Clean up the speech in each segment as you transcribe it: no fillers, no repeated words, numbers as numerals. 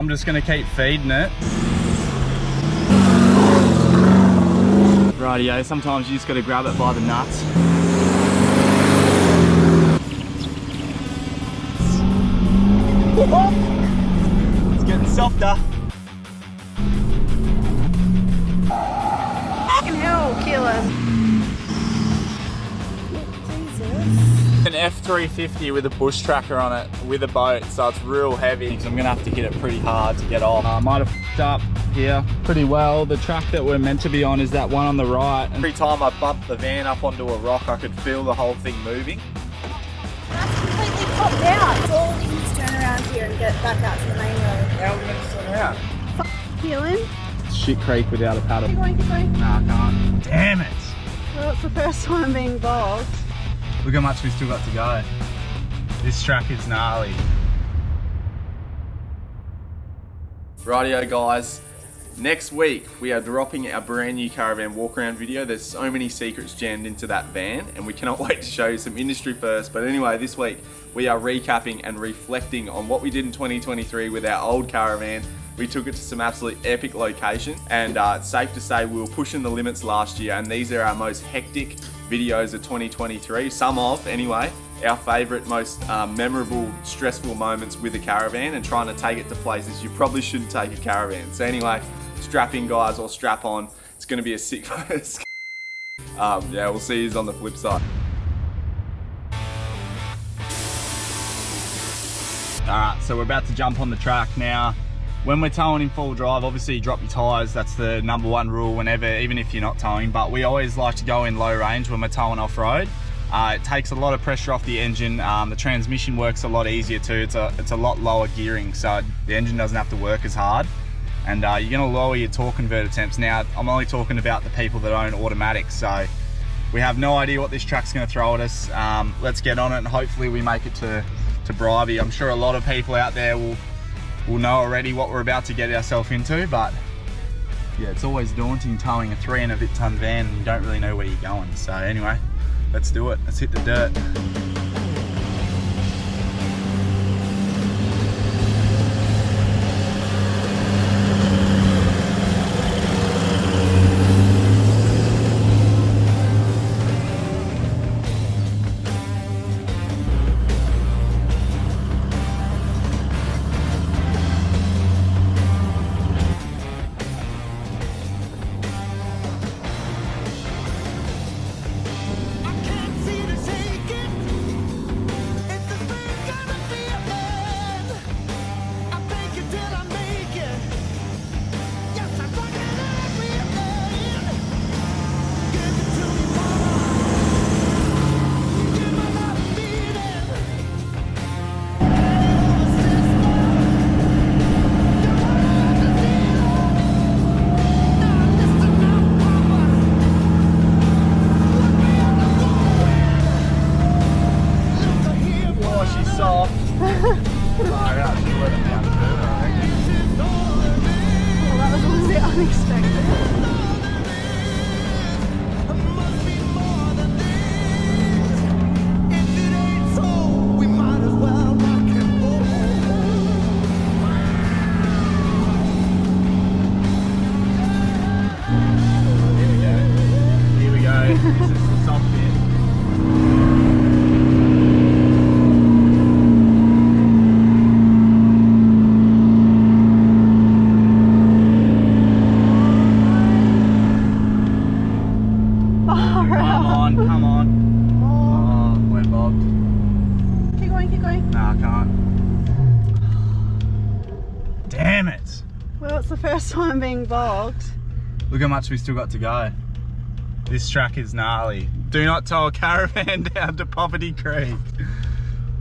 I'm just gonna keep feeding it. Rightio, sometimes you just gotta grab it by the nuts. It's getting softer. Fucking hell, Keelan. An F350 with a bush tracker on it with a boat, so it's real heavy. So I'm gonna have to hit it pretty hard to get off. I might have f***ed up here pretty well. The track that we're meant to be on is that one on the right. And every time I bumped the van up onto a rock, I could feel the whole thing moving. That's completely popped out. It's all you just turn around here and get back out to the main road. How are we meant to turn around? Fuck, Keelan. Shit creek without a paddle. Keep going, keep going. Nah, I can't. Damn it! Well, it's the first time being bogged. Look how much we still got to go. This track is gnarly. Rightio guys, next week we are dropping our brand new caravan walk around video. There's so many secrets jammed into that van and we cannot wait to show you some industry first. But anyway, this week we are recapping and reflecting on what we did in 2023 with our old caravan. We took it to some absolutely epic locations, and it's safe to say we were pushing the limits last year, and these are our most hectic videos of 2023, some of anyway, our favourite, most memorable, stressful moments with a caravan and trying to take it to places you probably shouldn't take a caravan. So anyway, strap in guys, or strap on, it's going to be a sick first. Yeah, we'll see you on the flip side. Alright, so we're about to jump on the track now. When we're towing in full drive, obviously you drop your tyres. That's the #1 rule whenever, even if you're not towing. But we always like to go in low range when we're towing off-road. It takes a lot of pressure off the engine. The transmission works a lot easier too. It's a lot lower gearing, so the engine doesn't have to work as hard. And you're gonna lower your torque converter temps. Now, I'm only talking about the people that own automatics, so we have no idea what this track's gonna throw at us. Let's get on it and hopefully we make it to Bribey. I'm sure a lot of people out there will know already what we're about to get ourselves into, but yeah, it's always daunting towing a 3 and a bit ton van and you don't really know where you're going. So anyway, let's do it. Let's hit the dirt. Damn it! Well, it's the first time being bogged. Look how much we still got to go. This track is gnarly. Do not tow a caravan down to Poverty Creek.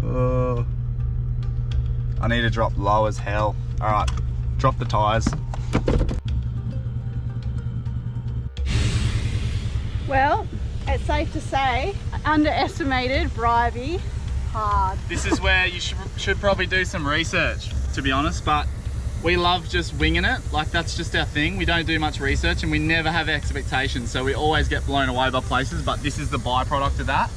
Oh. I need to drop low as hell. Alright, drop the tyres. Well, it's safe to say, I underestimated Bribey hard. This is where you should probably do some research, to be honest, but we love just winging it. Like, that's just our thing. We don't do much research and we never have expectations, so we always get blown away by places, but this is the byproduct of that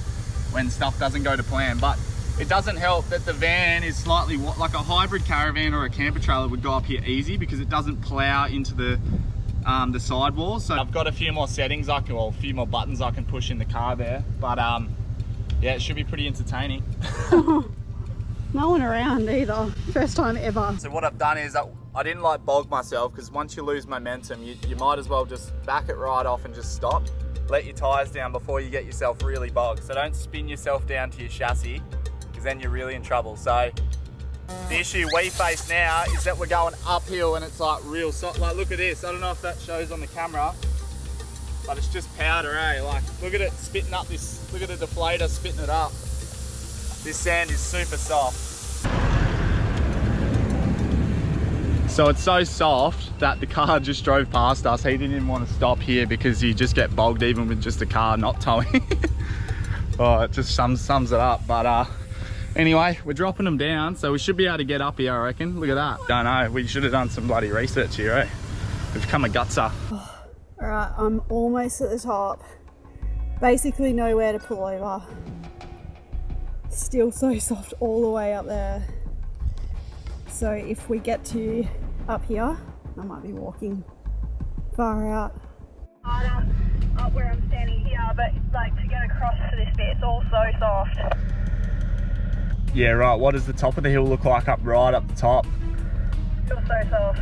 when stuff doesn't go to plan. But It doesn't help that the van is slightly like a hybrid caravan or a camper trailer would go up here easy because it doesn't plow into the sidewalls. So I've got a few more settings a few more buttons I can push in the car there. But yeah, it should be pretty entertaining. No one around either. First time ever. So what I've done is I didn't like bog myself, because once you lose momentum, you might as well just back it right off and just stop. Let your tyres down before you get yourself really bogged. So don't spin yourself down to your chassis, because then you're really in trouble. So the issue we face now is that we're going uphill and it's like real soft. Like look at this, I don't know if that shows on the camera, but it's just powder, eh? Like look at it spitting up this, look at the deflator spitting it up. This sand is super soft. So it's so soft that the car just drove past us. He didn't even want to stop here because you just get bogged even with just a car not towing. Oh, it just sums it up. But anyway, we're dropping them down, so we should be able to get up here, I reckon. Look at that. Don't know, we should have done some bloody research here, eh? We've become a gutser. All right, I'm almost at the top. Basically nowhere to pull over. Still so soft all the way up there. So if we get to up here, I might be walking far out. Up where I'm standing here, but like to get across to this bit, it's all so soft. Yeah, right. What does the top of the hill look like up the top? Feels so soft.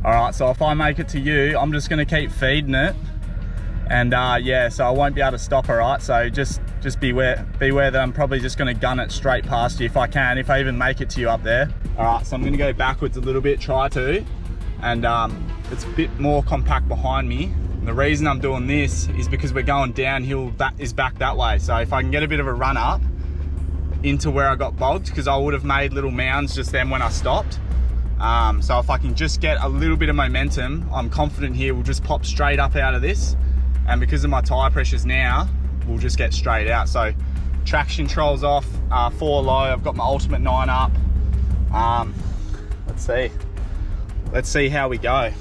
All right, so if I make it to you, I'm just gonna keep feeding it. And yeah, so I won't be able to stop, all right? So just beware that I'm probably just gonna gun it straight past you if I can, if I even make it to you up there. All right, so I'm gonna go backwards a little bit, try to, and it's a bit more compact behind me. And the reason I'm doing this is because we're going downhill, that is back that way. So if I can get a bit of a run up into where I got bogged, because I would have made little mounds just then when I stopped. So if I can just get a little bit of momentum, I'm confident here we'll just pop straight up out of this. And because of my tyre pressures now, we'll just get straight out. So traction control's off, 4 low, I've got my ultimate 9 up. Let's see how we go.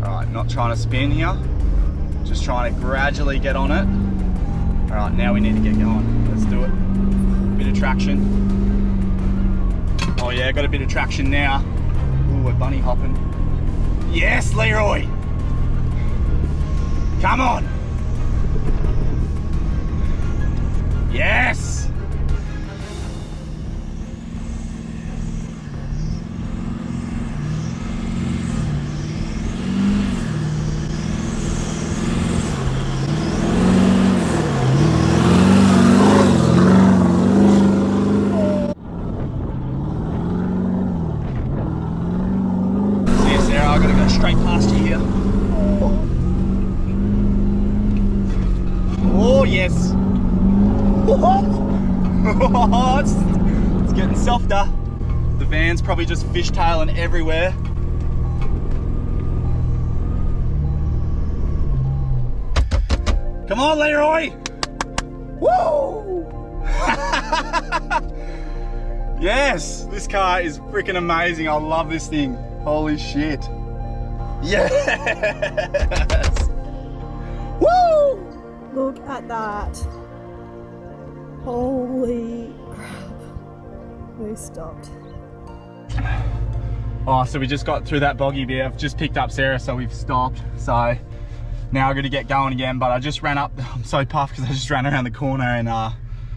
All right, not trying to spin here, just trying to gradually get on it. All right, now we need to get going. Let's do it. Bit of traction. Oh yeah, got a bit of traction now. Ooh, we're bunny hopping. Yes, Leroy. Come on. Yes. See you, Sarah. I gotta go straight past you here. Oh yes. It's getting softer. The van's probably just fishtailing everywhere. Come on, Leroy. Woo! Yes, this car is freaking amazing. I love this thing. Holy shit. Yes. Woo! Look at that. Holy crap. We stopped. Oh, so we just got through that boggy bit. I've just picked up Sarah, so we've stopped. So now I'm gonna get going again, but I just ran up. I'm so puffed because I just ran around the corner and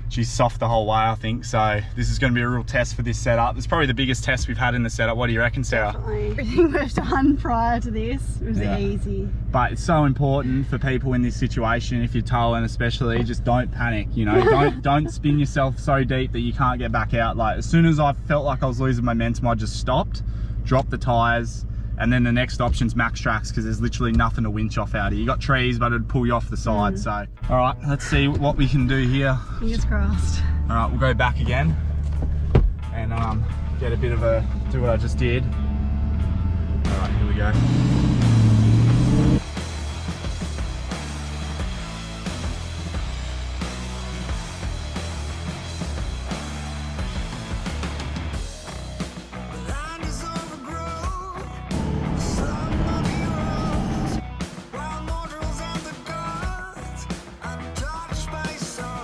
she's soft the whole way, I think. So this is gonna be a real test for this setup. It's probably the biggest test we've had in the setup. What do you reckon, Sarah? Definitely. Everything we've done prior to this was easy. But it's so important for people in this situation, if you're towing especially, just don't panic, you know, don't spin yourself so deep that you can't get back out. Like as soon as I felt like I was losing momentum, I just stopped, dropped the tires, and then the next option's max tracks, because there's literally nothing to winch off out of. You got trees, but it'd pull you off the side. So, all right, let's see what we can do here. Fingers crossed. All right, we'll go back again and get a bit of do what I just did. All right, here we go. Wild mortals and the gods, untouched by sun.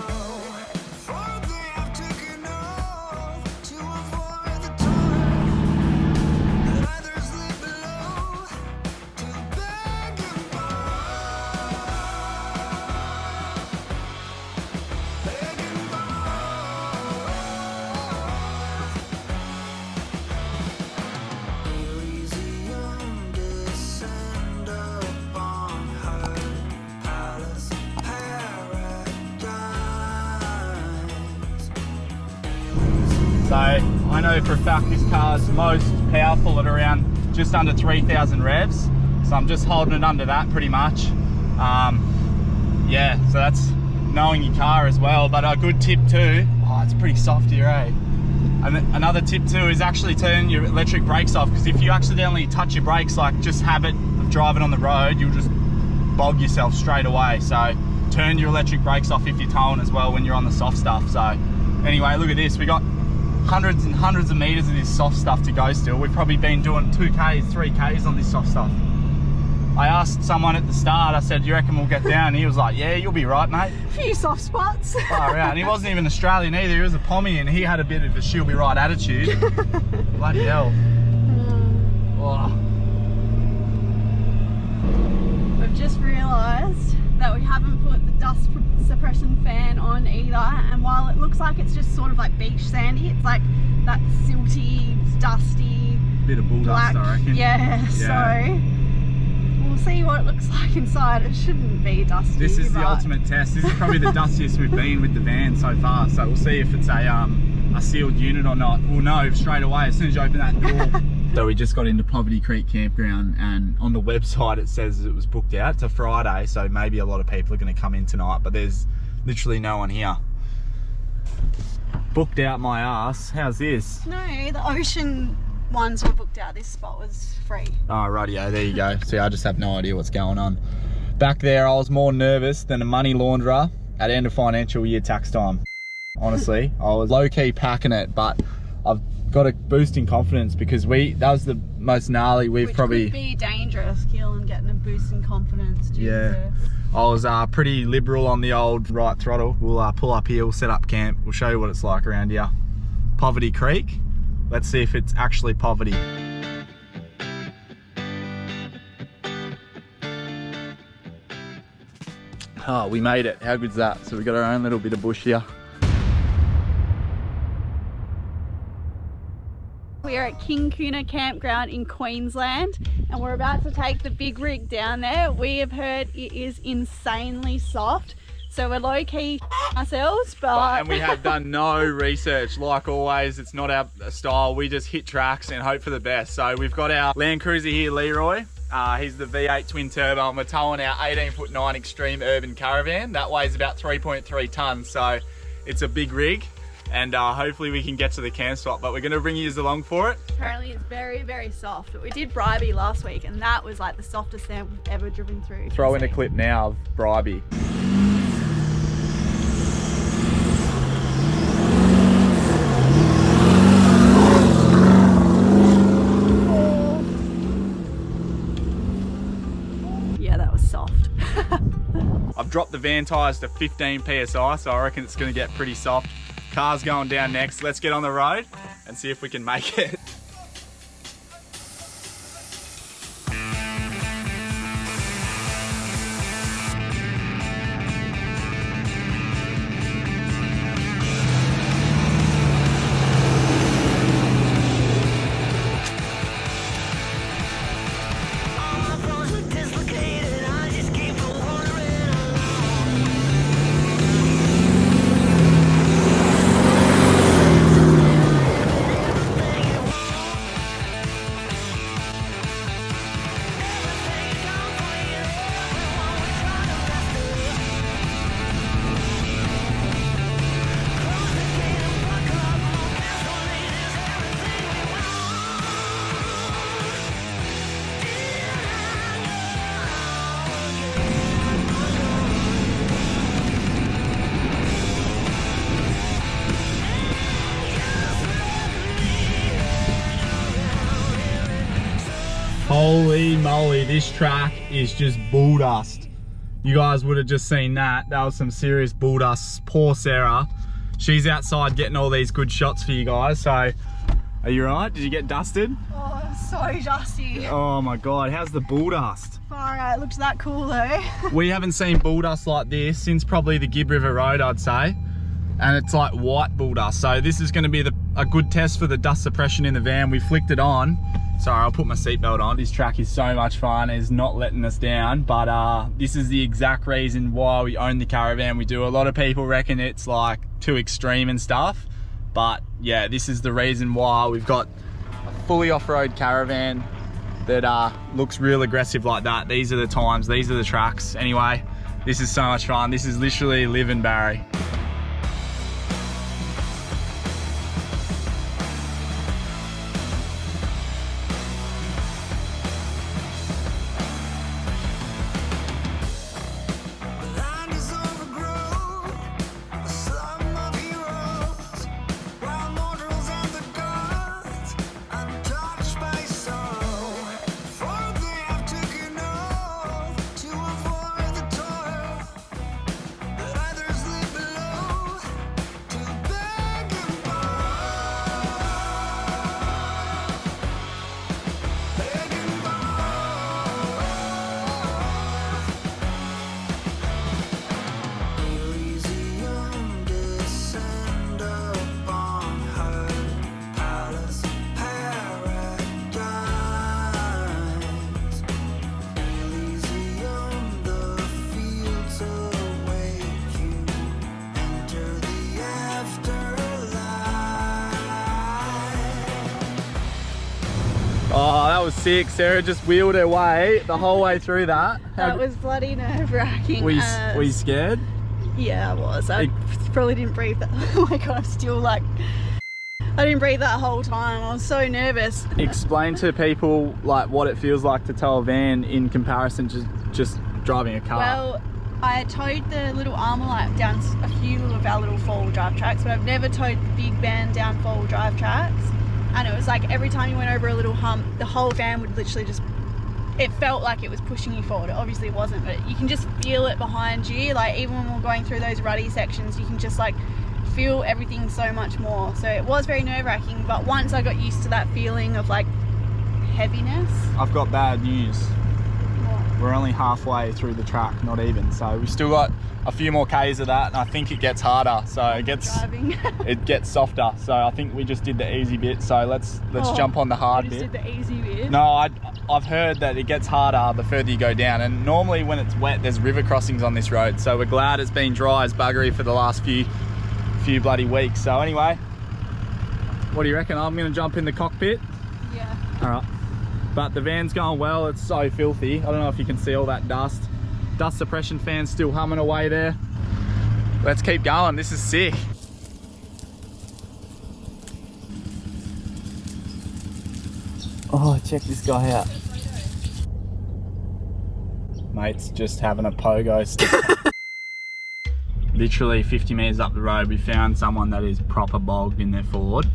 I know for a fact this car's most powerful at around just under 3,000 revs. So I'm just holding it under that pretty much. Yeah, so that's knowing your car as well. But a good tip too, oh, it's pretty soft here, eh? And another tip too is actually turn your electric brakes off, because if you accidentally touch your brakes, like just habit of driving on the road, you'll just bog yourself straight away. So turn your electric brakes off if you're towing as well when you're on the soft stuff. So anyway, look at this. We got hundreds and hundreds of meters of this soft stuff to go still. We've probably been doing 2Ks, 3Ks on this soft stuff. I asked someone at the start, I said, you reckon we'll get down? He was like, yeah, you'll be right, mate. A few soft spots. Far out. And he wasn't even Australian either. He was a Pommy, and he had a bit of a she'll be right attitude. Bloody hell. Oh. We've just realised that we haven't put the dust suppression fan on either, and while it looks like it's just sort of like beach sandy, it's like that silty, dusty, Bit of bull black, dust, I reckon. Yeah, so we'll see what it looks like inside. It shouldn't be dusty. This is the ultimate test. This is probably the dustiest we've been with the van so far. So we'll see if it's a sealed unit or not. We'll know straight away as soon as you open that door. So we just got into Poverty Creek Campground, and on the website it says it was booked out. It's a Friday, so maybe a lot of people are going to come in tonight, but there's literally no one here. Booked out my ass. How's this? No, the ocean ones were booked out. This spot was free. Oh, rightio, there you go. See, I just have no idea what's going on. Back there, I was more nervous than a money launderer at end of financial year tax time. Honestly, I was low-key packing it, but I've got a boost in confidence because that was the most gnarly we've probably... Which could be dangerous, Keelan, getting a boost in confidence. Yeah. I was pretty liberal on the old right throttle. We'll pull up here, we'll set up camp, we'll show you what it's like around here. Poverty Creek. Let's see if it's actually poverty. Oh, we made it. How good's that? So we got our own little bit of bush here. We are at King Kuna Campground in Queensland, and we're about to take the big rig down there. We have heard it is insanely soft, so we're low-key ourselves, but... And we have done no research. Like always, it's not our style. We just hit tracks and hope for the best. So we've got our Land Cruiser here, Leroy. He's the V8 twin turbo, and we're towing our 18'9" Extreme Urban Caravan. That weighs about 3.3 tonnes, so it's a big rig. And hopefully we can get to the camp spot, but we're going to bring you along for it. Apparently it's very, very soft. But we did Bribey last week, and that was like the softest sand we've ever driven through. Throw in a clip now of Bribey. Yeah, that was soft. I've dropped the van tyres to 15 PSI, so I reckon it's going to get pretty soft. Car's going down next. Let's get on the road and see if we can make it. Holy moly, this track is just bull dust. You guys would have just seen that. That was some serious bull dust. Poor Sarah. She's outside getting all these good shots for you guys. So, are you right? Did you get dusted? Oh, so dusty. Oh my God, how's the bull dust? Far out, it looks that cool though. We haven't seen bull dust like this since probably the Gibb River Road, I'd say. And it's like white bull dust. So this is gonna be a good test for the dust suppression in the van. We flicked it on. Sorry, I'll put my seatbelt on. This track is so much fun. It's not letting us down, but this is the exact reason why we own the caravan. We do. A lot of people reckon it's like too extreme and stuff, But yeah, this is the reason why we've got a fully off-road caravan that looks real aggressive like that. These are the times, these are the tracks. Anyway, this is so much fun. This is literally living Barry. Oh, that was sick. Sarah just wheeled her way the whole way through that. That was bloody nerve-wracking. Were you scared? Yeah, I was. I probably didn't breathe that. Oh my god, I'm still like... I didn't breathe that whole time. I was so nervous. Explain to people like what it feels like to tow a van in comparison to just driving a car. Well, I towed the little Armalite down a few of our little four-wheel drive tracks, but I've never towed the big van down four-wheel drive tracks. And it was like every time you went over a little hump, the whole van would literally just, it felt like it was pushing you forward. It obviously wasn't, but you can just feel it behind you. Like even when we're going through those ruddy sections, you can just like feel everything so much more. So it was very nerve-wracking, but once I got used to that feeling of like heaviness. I've got bad news. What? We're only halfway through the track, not even. So we've still got a few more Ks of that, and I think it gets harder. So it gets softer. So I think we just did the easy bit. So let's jump on the hard bit. Did the easy bit? No, I've heard that it gets harder the further you go down, and normally when it's wet, there's river crossings on this road. So we're glad it's been dry as buggery for the last few bloody weeks. So anyway, what do you reckon? I'm gonna jump in the cockpit. Yeah. All right. But the van's going well. It's so filthy. I don't know if you can see all that dust. Dust suppression fan's still humming away there. Let's keep going. This is sick. Oh, check this guy out. Mate's just having a pogo stick. Literally 50 metres up the road, we found someone that is proper bogged in their Ford.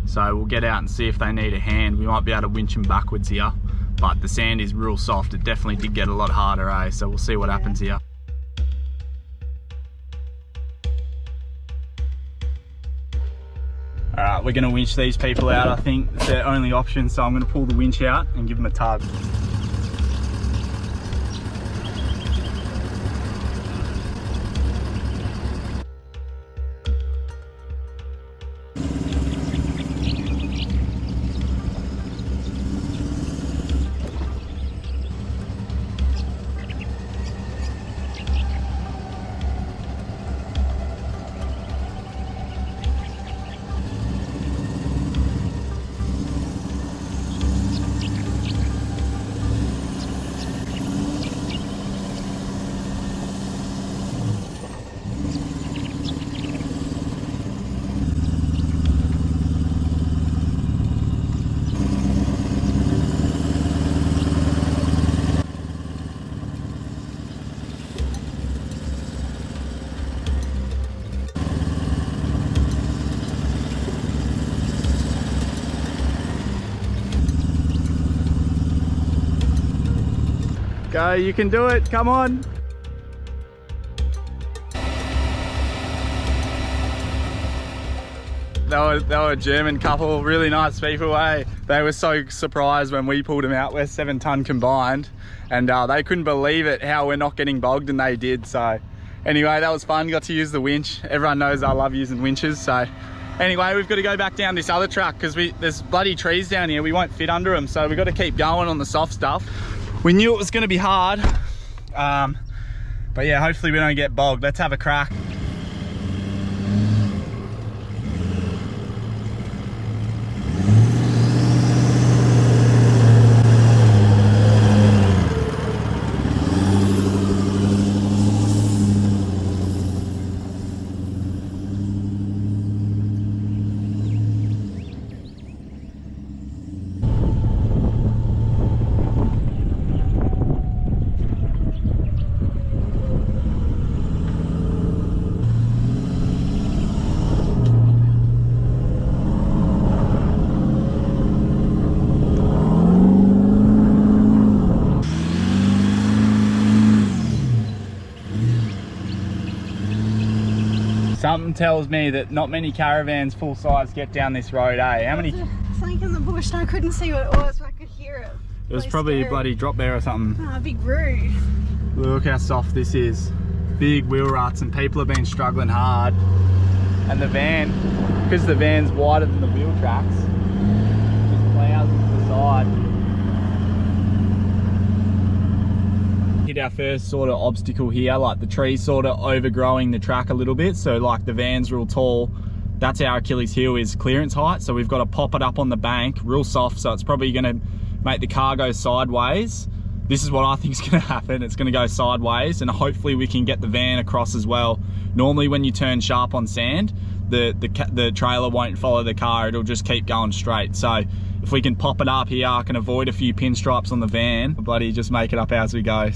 So we'll get out and see if they need a hand. We might be able to winch them backwards here, but the sand is real soft. It definitely did get a lot harder, eh? So we'll see what happens here. All right, we're gonna winch these people out. I think it's their only option, so I'm gonna pull the winch out and give them a tug. Go, you can do it, come on. They were a German couple, really nice people, eh? They were so surprised when we pulled them out. We're 7 ton combined, and they couldn't believe it, how we're not getting bogged, and they did. So anyway, that was fun, got to use the winch. Everyone knows I love using winches, so. Anyway, we've got to go back down this other track because there's bloody trees down here. We won't fit under them, so we've got to keep going on the soft stuff. We knew it was going to be hard, but yeah, hopefully we don't get bogged. Let's have a crack. Something tells me that not many caravans full size get down this road, eh? How many? Something in the bush and I couldn't see what it was, but I could hear it. It was probably a bloody drop bear or something. Ah, big root. Look how soft this is. Big wheel ruts, and people have been struggling hard. And the van, because the van's wider than the wheel tracks, just plows into the side. Hit our first sort of obstacle here, like the trees sort of overgrowing the track a little bit, so like the van's real tall. That's our Achilles heel, is clearance height, so we've got to pop it up on the bank real soft, so it's probably going to make the car go sideways. This is what I think is going to happen. It's going to go sideways, and hopefully we can get the van across as well. Normally when you turn sharp on sand, the trailer won't follow the car, it'll just keep going straight. So if we can pop it up here, I can avoid a few pinstripes on the van. Bloody just make it up as we go.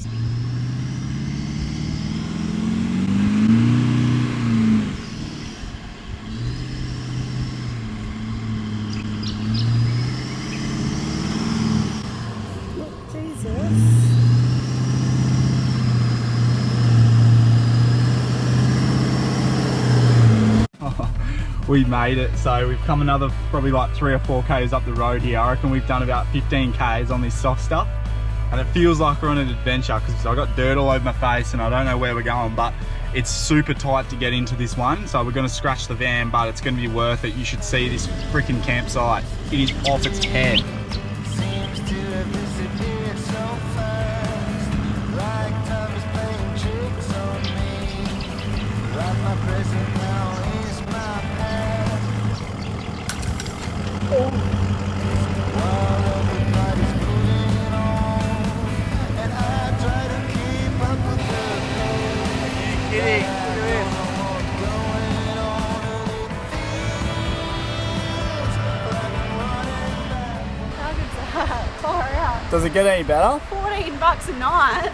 We made it, so we've come another probably like 3 or 4 k's up the road here. I reckon we've done about 15 k's on this soft stuff, and it feels like we're on an adventure because I got dirt all over my face and I don't know where we're going, but it's super tight to get into this one, so we're going to scratch the van, but it's going to be worth it. You should see this freaking campsite. It is off its head. Does it get any better? 14 bucks a night.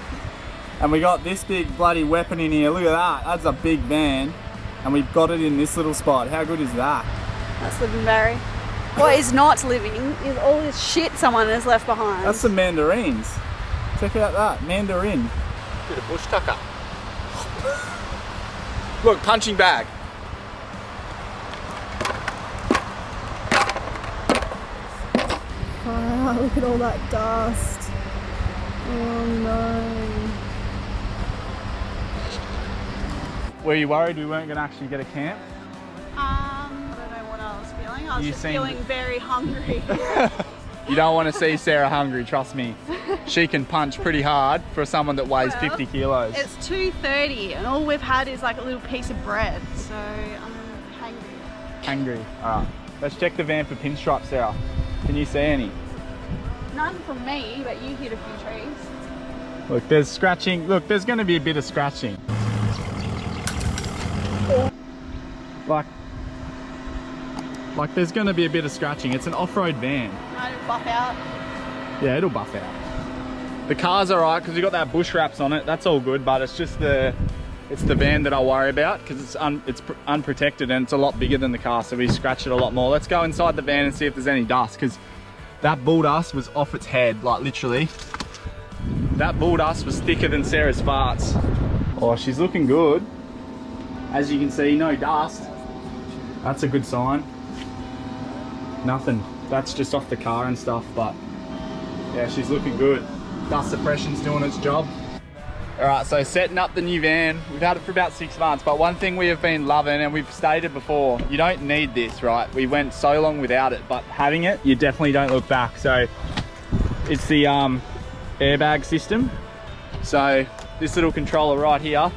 And we got this big bloody weapon in here. Look at that. That's a big van. And we've got it in this little spot. How good is that? That's living, Barry. What is not living is all this shit someone has left behind. That's some mandarins. Check out that. Mandarin. Bit of bush tucker. Look, punching bag. Oh, look at all that dust. Oh no. Were you worried we weren't going to actually get a camp? I don't know what I was feeling. I was just feeling very hungry. You don't want to see Sarah hungry, trust me. She can punch pretty hard for someone that weighs 50 kilos. It's 2:30 and all we've had is like a little piece of bread, so I'm hungry. Hungry. Alright, let's check the van for pinstripes, Sarah. Can you see any? None from me, but you hit a few trees. Look, there's scratching. Look, there's going to be a bit of scratching. Like there's going to be a bit of scratching. It's an off-road van. Might it buff out? Yeah, it'll buff out. The car's alright because we got that bush wraps on it. That's all good, but it's just the van that I worry about because it's unprotected and it's a lot bigger than the car, so we scratch it a lot more. Let's go inside the van and see if there's any dust, because that bull dust was off its head, like literally. That bull dust was thicker than Sarah's farts. Oh, she's looking good. As you can see, no dust. That's a good sign. Nothing. That's just off the car and stuff, but yeah, she's looking good. Dust suppression's doing its job. Alright, so setting up the new van. We've had it for about 6 months, but one thing we have been loving, and we've stated before, you don't need this, right? We went so long without it, but having it, you definitely don't look back. So it's the airbag system. So this little controller right here,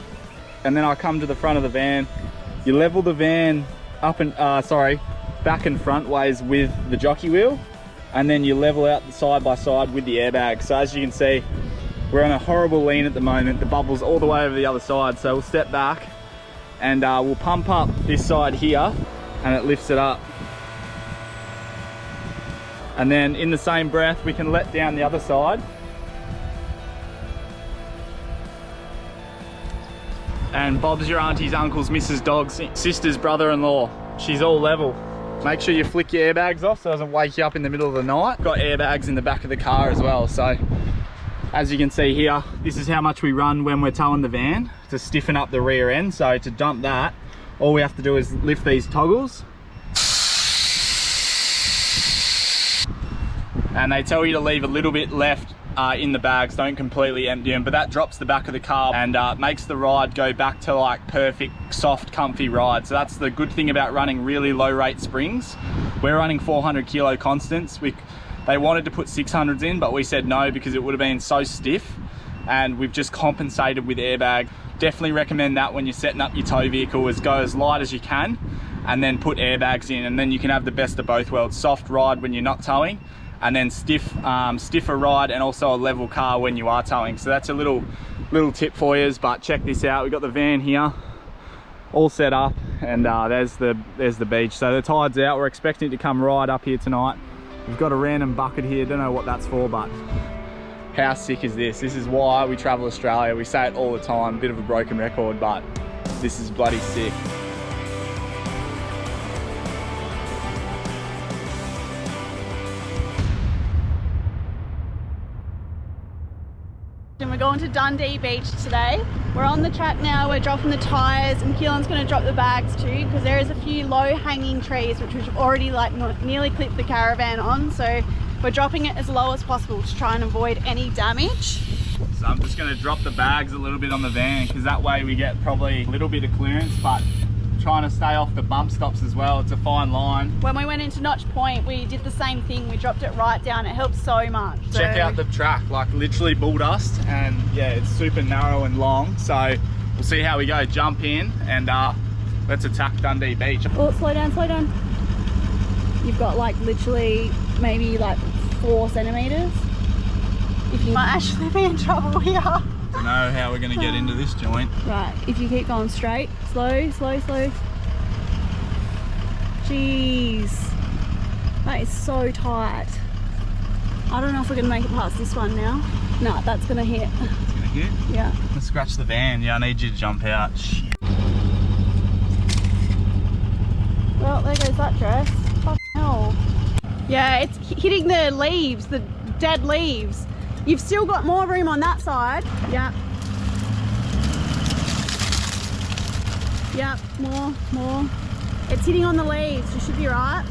and then I come to the front of the van. You level the van up and back and front ways with the jockey wheel, and then you level out the side by side with the airbag. So as you can see, we're on a horrible lean at the moment. The bubble's all the way over the other side, so we'll step back and we'll pump up this side here and it lifts it up. And then in the same breath, we can let down the other side. And Bob's your auntie's, uncle's, Mrs. Dog's sister's brother-in-law. She's all level. Make sure you flick your airbags off so it doesn't wake you up in the middle of the night. Got airbags in the back of the car as well. So as you can see here, this is how much we run when we're towing the van to stiffen up the rear end. So to dump that, all we have to do is lift these toggles. And they tell you to leave a little bit left in the bags, don't completely empty them, but that drops the back of the car and makes the ride go back to like perfect, soft, comfy ride. So that's the good thing about running really low rate springs. We're running 400 kilo constants. They wanted to put 600s in, but we said no because it would have been so stiff, and we've just compensated with airbag. Definitely recommend that when you're setting up your tow vehicle, is go as light as you can and then put airbags in, and then you can have the best of both worlds. Soft ride when you're not towing, and then stiffer ride and also a level car when you are towing. So that's a little tip for you. But check this out, we've got the van here all set up, and there's the beach. So the tide's out, we're expecting it to come right up here tonight. We've got a random bucket here, don't know what that's for, but how sick is this? This is why we travel Australia. We say it all the time, bit of a broken record, but this is bloody sick. And we're going to Dundee Beach today. We're on the track now, we're dropping the tyres, and Keelan's going to drop the bags too, because there is a few low hanging trees which we've already like nearly clipped the caravan on, so we're dropping it as low as possible to try and avoid any damage. So I'm just going to drop the bags a little bit on the van, because that way we get probably a little bit of clearance, but trying to stay off the bump stops as well. It's a fine line. When we went into Notch Point, we did the same thing. We dropped it right down. It helps so much. Check out the track, like literally bull dust, and yeah, it's super narrow and long. So we'll see how we go. Jump in and let's attack Dundee Beach. Oh, slow down, slow down. You've got like literally maybe like 4 centimeters. If you might actually be in trouble here. Don't know how we're going to get into this joint. Right, if you keep going straight, slow, slow, slow. Jeez, that is so tight. I don't know if we're going to make it past this one now. No, that's going to hit. It's going to hit? Yeah. Let's scratch the van. Yeah, I need you to jump out. Shit. Well, there goes that dress. Fucking hell. Yeah, it's hitting the leaves, the dead leaves. You've still got more room on that side. Yep. Yep, more. It's hitting on the leaves, you should be right.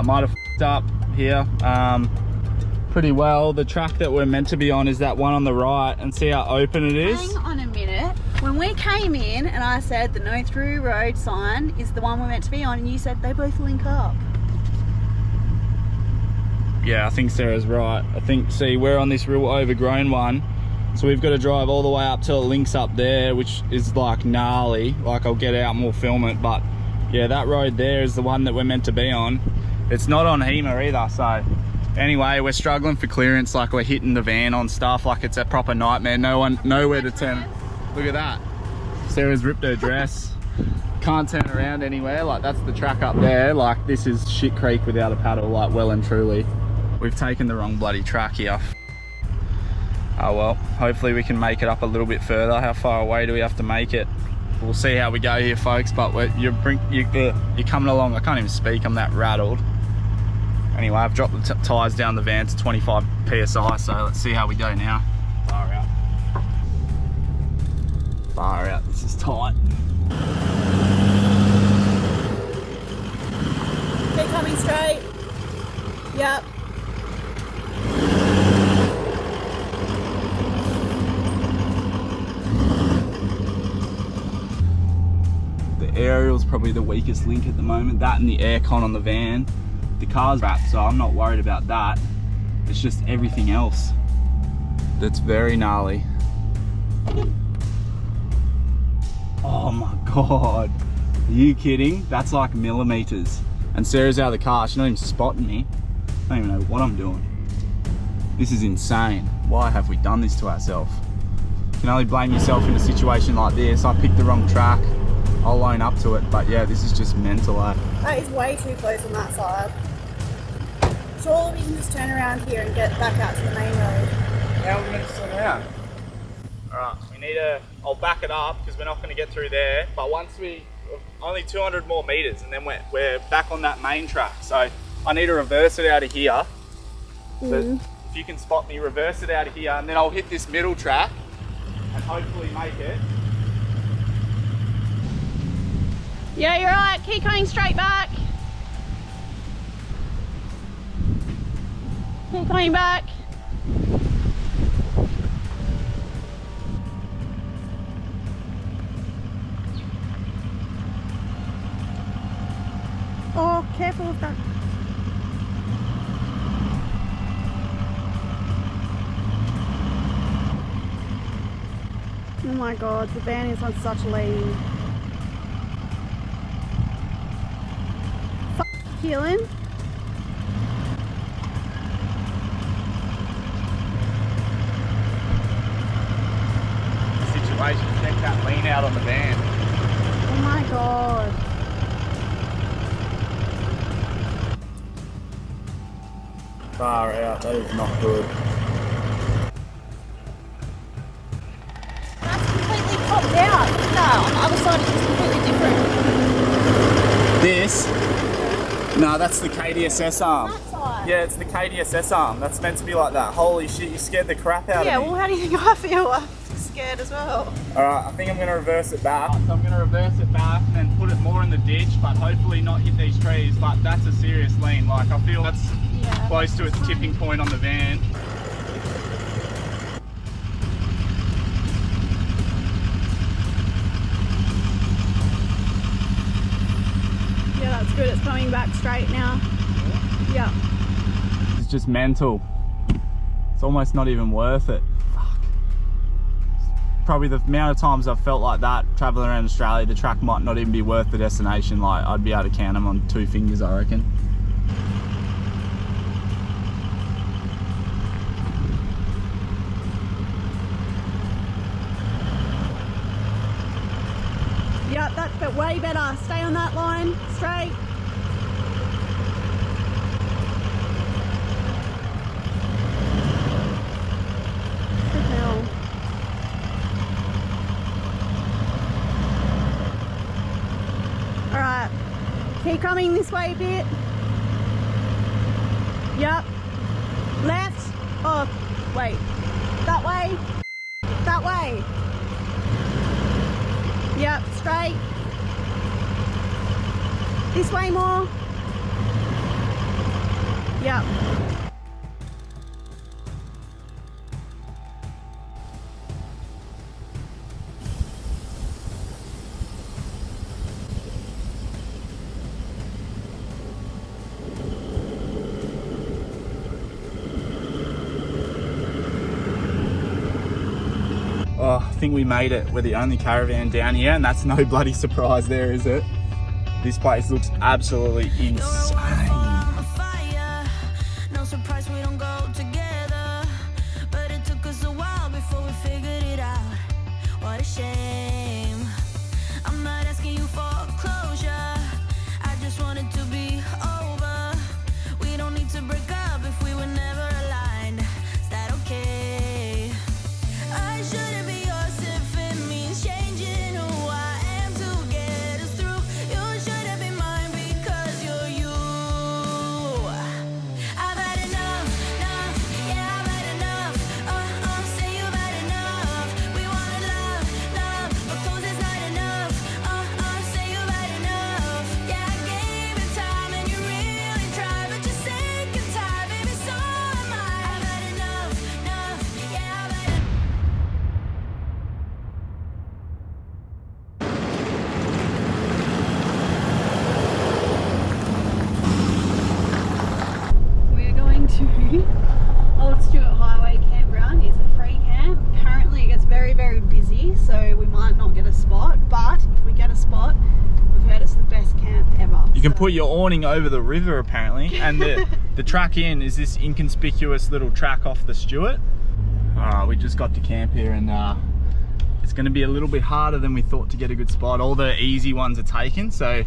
Might have f***ed up here. Pretty well. The track that we're meant to be on is that one on the right, and see how open it is. Hang on a minute. When we came in and I said the no through road sign is the one we're meant to be on, and you said they both link up. Yeah, I think Sarah's right. I think, see, we're on this real overgrown one, so we've got to drive all the way up till it links up there, which is like gnarly. Like, I'll get out and we'll film it, but yeah, that road there is the one that we're meant to be on. It's not on HEMA either, so anyway, we're struggling for clearance, like we're hitting the van on stuff, like it's a proper nightmare. Nowhere to turn. Look at that. Sarah's ripped her dress. Can't turn around anywhere. Like, that's the track up there. Like, this is shit creek without a paddle, like, well and truly. We've taken the wrong bloody track here. Oh well, hopefully we can make it up a little bit further. How far away do we have to make it? We'll see how we go here, folks, but you're coming along. I can't even speak, I'm that rattled. Anyway, I've dropped the tyres down the van to 25 PSI, so let's see how we go now. Far out. Far out, this is tight. Keep coming straight. Yep. The aerial's probably the weakest link at the moment. That and the aircon on the van. The car's wrapped, so I'm not worried about that. It's just everything else that's very gnarly. Oh my god, are you kidding? That's like millimeters. And Sarah's out of the car, she's not even spotting me. I don't even know what I'm doing. This is insane. Why have we done this to ourselves? You can only blame yourself in a situation like this. I picked the wrong track, I'll own up to it, but yeah, this is just mental. That is way too close on that side. Surely we can just turn around here and get back out to the main road. How are we meant to turn around? Alright, we need to, I'll back it up because we're not going to get through there, but once we, only 200 more meters, and then we're back on that main track. So I need to reverse it out of here. So if you can spot me, reverse it out of here, and then I'll hit this middle track and hopefully make it. Yeah, you're right. Keep coming straight back. Keep coming back. Oh, careful of that. Oh my god, the van is on such a lead. Keelan. Situation, check that lean out on the van. Oh my god. Far out, that is not good. That's completely popped out. Look at that. On the other side it's completely different. This? No, that's the KDSS arm. That side. Yeah, it's the KDSS arm. That's meant to be like that. Holy shit, you scared the crap out of me. Yeah, well how do you think I feel? I'm scared as well. Alright, I think I'm going to reverse it back. So I'm going to reverse it back and then put it more in the ditch, but hopefully not hit these trees. But that's a serious lean. Like, I feel that's close to its tipping point on the van. Yeah, that's good. It's coming back straight now. Yeah. It's just mental. It's almost not even worth it. Probably the amount of times I've felt like that traveling around Australia, the track might not even be worth the destination. Like, I'd be able to count them on 2 fingers, I reckon. Yeah, that's but way better. Stay on that line, straight. Alright, keep coming this way a bit. Yep. Left. Oh, wait. That way. That way. Yep, straight. This way more. Yep. Oh, I think we made it. We're the only caravan down here, and that's no bloody surprise there, is it? This place looks absolutely insane. No surprise we don't go together, but it took us a while before we figured it out. What a shame. I'm not asking you for closure, I just want it to be over. We don't need to break up if we were never aligned. Is that okay? I shouldn't be yours if it means changing who I am to get us through. You shouldn't be mine because you're you. I've had enough, yeah, I've had enough. Say you've had enough. We wanna love, but 'cause it's not enough. Say you've had enough. Yeah, I gave it time and you really tried, but you're sick and tired, baby, so am I. I've had enough, yeah, I've had enough. We're going to Old Stewart Highway Campground. It's a free camp. Apparently it gets very, very busy, so we might not get a spot, but if we get a spot, we've heard it's the best camp ever. You can So- put your awning over the river apparently, and the track in is this inconspicuous little track off the Stewart. We just got to camp here, and it's going to be a little bit harder than we thought to get a good spot. All the easy ones are taken, so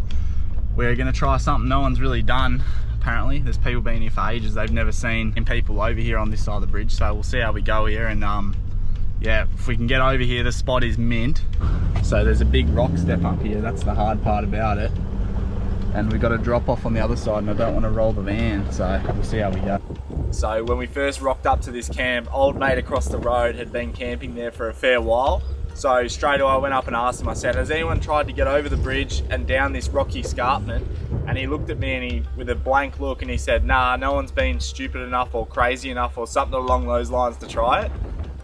we're going to try something no one's really done. Apparently there's people been here for ages, they've never seen people over here on this side of the bridge, so we'll see how we go here. And yeah, if we can get over here, the spot is mint. So there's a big rock step up here, that's the hard part about it. And we've got a drop off on the other side and I don't want to roll the van, so we'll see how we go. So when we first rocked up to this camp, old mate across the road had been camping there for a fair while. So straight away I went up and asked him, I said, has anyone tried to get over the bridge and down this rocky escarpment? And he looked at me and with a blank look and he said, nah, no one's been stupid enough or crazy enough or something along those lines to try it.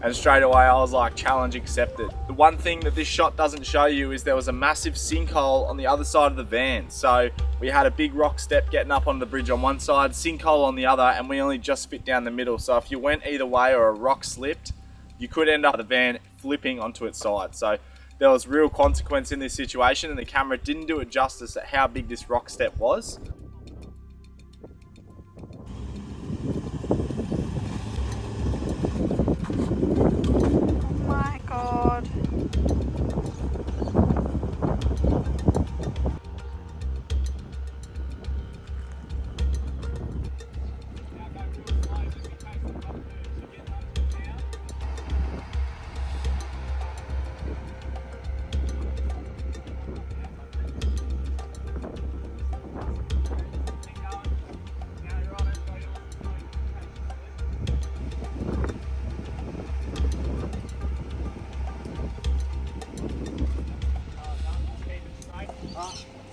And straight away I was like, challenge accepted. The one thing that this shot doesn't show you is there was a massive sinkhole on the other side of the van. So we had a big rock step getting up on the bridge on one side, sinkhole on the other, and we only just fit down the middle. So if you went either way or a rock slipped, you could end up the van flipping onto its side. So there was real consequence in this situation and the camera didn't do it justice at how big this rock step was. Oh my God.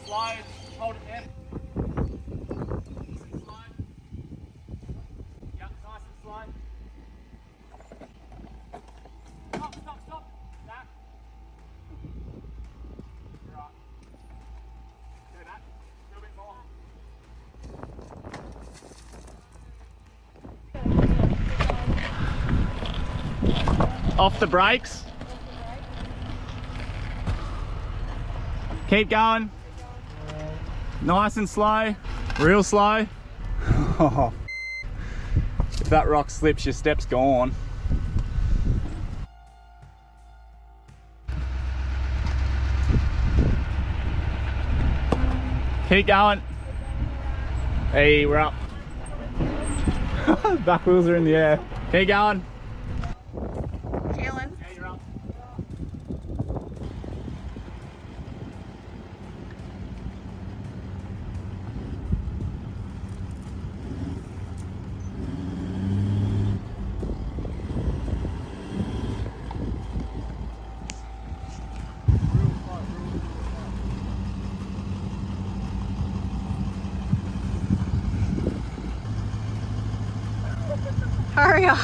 Slow, hold it there. Slow. Yep, nice and slow. Stop, stop, stop. Back. Right. Do that. A little bit more. Off the brakes. Keep going. Nice and slow, real slow. If that rock slips, your step's gone. Keep going. Hey, we're up. Back wheels are in the air. Keep going. Keelan. Yeah, you're up. Hurry up.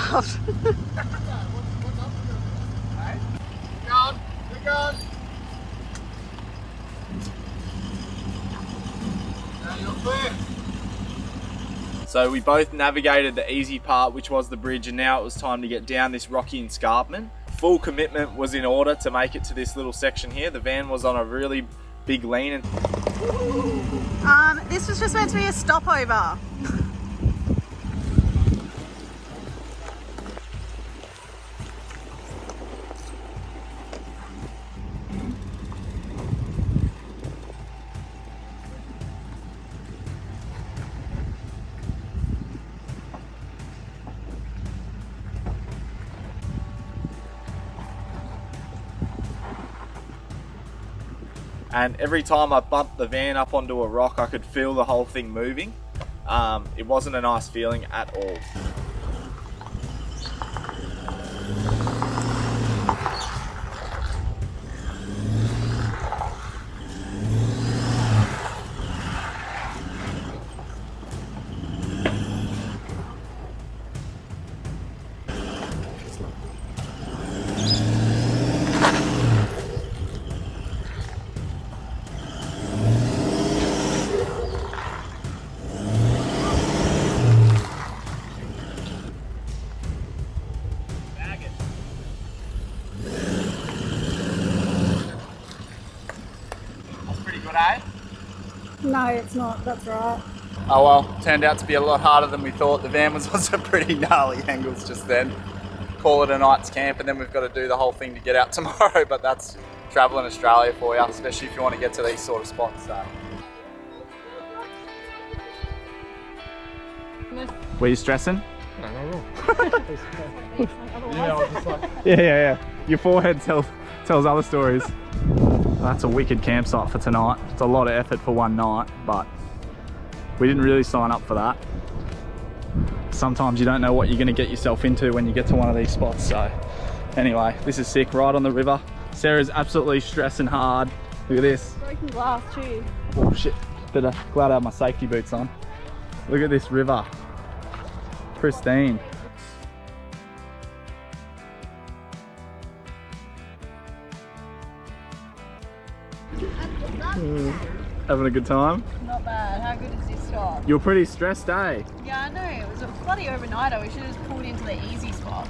So we both navigated the easy part, which was the bridge, and now it was time to get down this rocky escarpment. Full commitment was in order to make it to this little section here. The van was on a really big lean. This was just meant to be a stopover. And every time I bumped the van up onto a rock, I could feel the whole thing moving. It wasn't a nice feeling at all. No, it's not. That's right. Oh well, turned out to be a lot harder than we thought. The van was on some pretty gnarly angles just then. Call it a night's camp and then we've got to do the whole thing to get out tomorrow, but that's traveling Australia for you, especially if you want to get to these sort of spots. So. Were you stressing? No, not at all. I was just like... Yeah. Your forehead tells other stories. That's a wicked campsite for tonight. It's a lot of effort for one night, but we didn't really sign up for that. Sometimes you don't know what you're going to get yourself into when you get to one of these spots. So anyway, this is sick, right on the river. Sarah's absolutely stressing hard. Look at this. Broken glass too. Oh shit, glad I have my safety boots on. Look at this river, pristine. Having a good time? Not bad. How good is this spot? You're pretty stressed, eh? Yeah, I know. It was a bloody overnighter. We should have just pulled into the easy spot.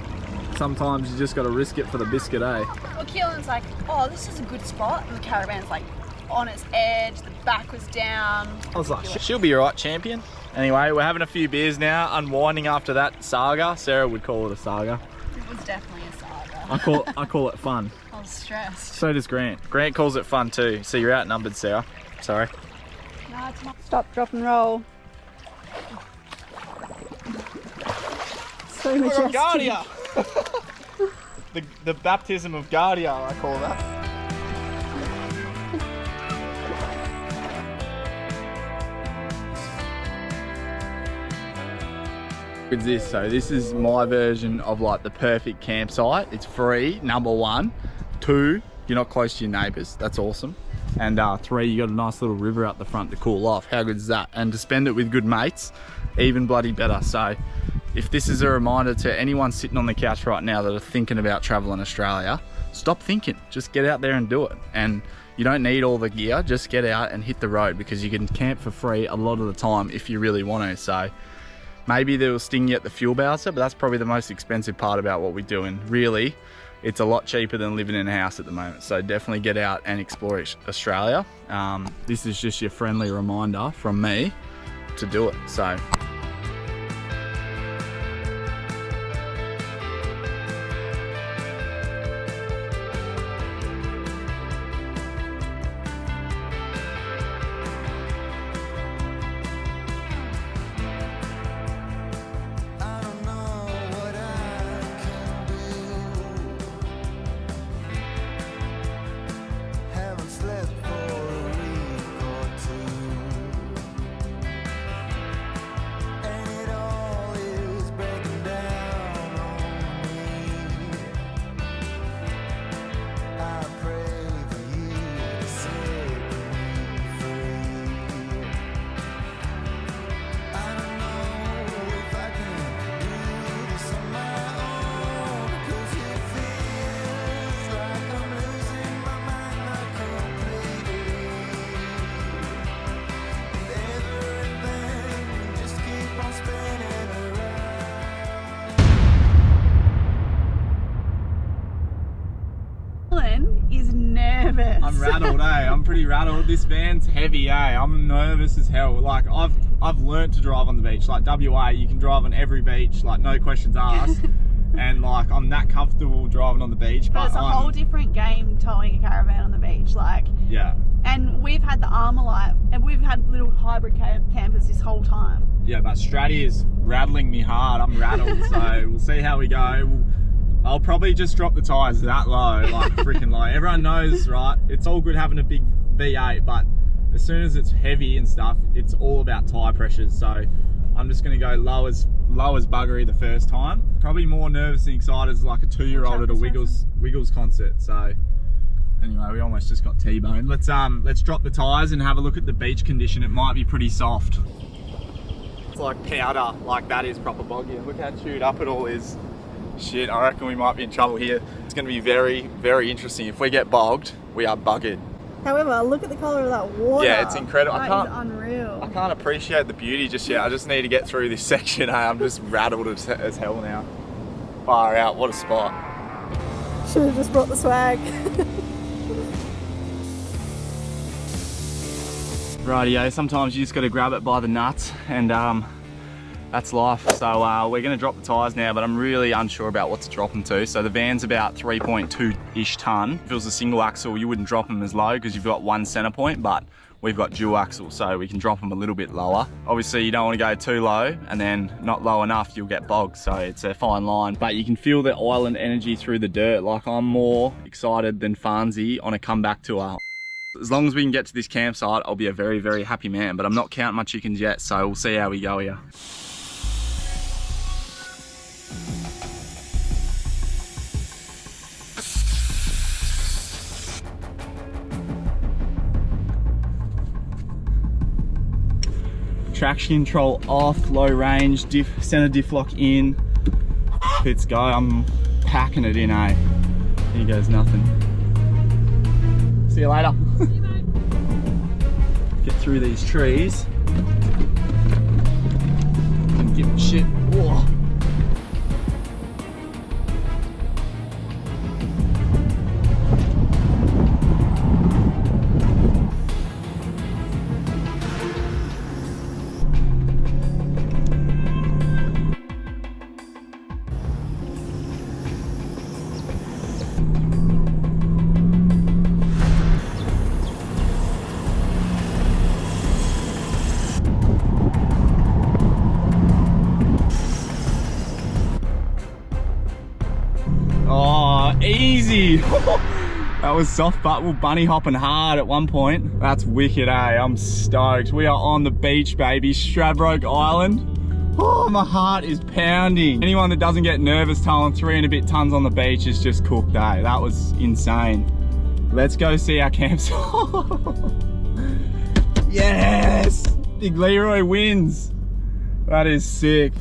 Sometimes you just got to risk it for the biscuit, eh? Well, Keelan's like, oh, this is a good spot. And the caravan's like on its edge. The back was down. I was like, she'll be alright, champion. Anyway, we're having a few beers now, unwinding after that saga. Sarah would call it a saga. It was definitely a saga. I call it fun. I was stressed. So does Grant. Grant calls it fun too. So you're outnumbered, Sarah. Sorry. No, it's not. Stop, drop and roll. So majestic. Guardia! the baptism of Guardia, I call that. With this, so this is my version of like the perfect campsite. It's free, number one. 2, you're not close to your neighbours. That's awesome. And 3, you got a nice little river out the front to cool off. How good is that? And to spend it with good mates, even bloody better. So if this is a reminder to anyone sitting on the couch right now that are thinking about traveling Australia, stop thinking, just get out there and do it. And you don't need all the gear, just get out and hit the road, because you can camp for free a lot of the time if you really want to. So maybe they'll sting you at the fuel bowser, but that's probably the most expensive part about what we do. And really, it's a lot cheaper than living in a house at the moment. So definitely get out and explore Australia. This is just your friendly reminder from me to do it. So. Is nervous. I'm rattled, eh? I'm pretty rattled. This van's heavy, eh? I'm nervous as hell. Like I've learnt to drive on the beach. Like WA, you can drive on every beach, like no questions asked. And like I'm that comfortable driving on the beach. But it's a whole different game towing a caravan on the beach. Like yeah. And we've had the Armalite, and we've had little hybrid campers this whole time. Yeah, but Stratty is rattling me hard. I'm rattled, so we'll see how we go. I'll probably just drop the tyres that low, like freaking low. Everyone knows, right? It's all good having a big V8, but as soon as it's heavy and stuff, it's all about tyre pressures. So I'm just gonna go low as buggery the first time. Probably more nervous and excited as like a 2-year-old at a Wiggles concert. So anyway, we almost just got T-boned. Let's drop the tyres and have a look at the beach condition. It might be pretty soft. It's like powder, like that is proper boggy. Look how chewed up it all is. Shit, I reckon we might be in trouble here. It's going to be very, very interesting. If we get bogged, we are buggered. However, look at the colour of that water. Yeah, it's incredible. That is unreal. I can't appreciate the beauty just yet. I just need to get through this section. I'm just rattled as hell now. Far out, what a spot. Should have just brought the swag. Rightio, sometimes you just got to grab it by the nuts, and that's life. So we're going to drop the tyres now, but I'm really unsure about what to drop them to. So the van's about 3.2-ish tonne. If it was a single axle, you wouldn't drop them as low because you've got one centre point, but we've got dual axle, so we can drop them a little bit lower. Obviously you don't want to go too low and then not low enough, you'll get bogged, so it's a fine line. But you can feel the island energy through the dirt. Like, I'm more excited than Farnsey on a comeback tour. As long as we can get to this campsite, I'll be a very, very happy man, but I'm not counting my chickens yet, so we'll see how we go here. Traction control off, low range, center diff lock in. Let's go. I'm packing it in, eh? Here goes nothing. See you later. Get through these trees and give it shit. Whoa. Easy. That was soft, but we're bunny hopping hard at one point. That's wicked, eh? I'm stoked. We are on the beach, baby. Stradbroke Island. Oh, my heart is pounding. Anyone that doesn't get nervous towing 3 and a bit tons on the beach is just cooked, eh? That was insane. Let's go see our campsite. Yes! Big Leroy wins. That is sick.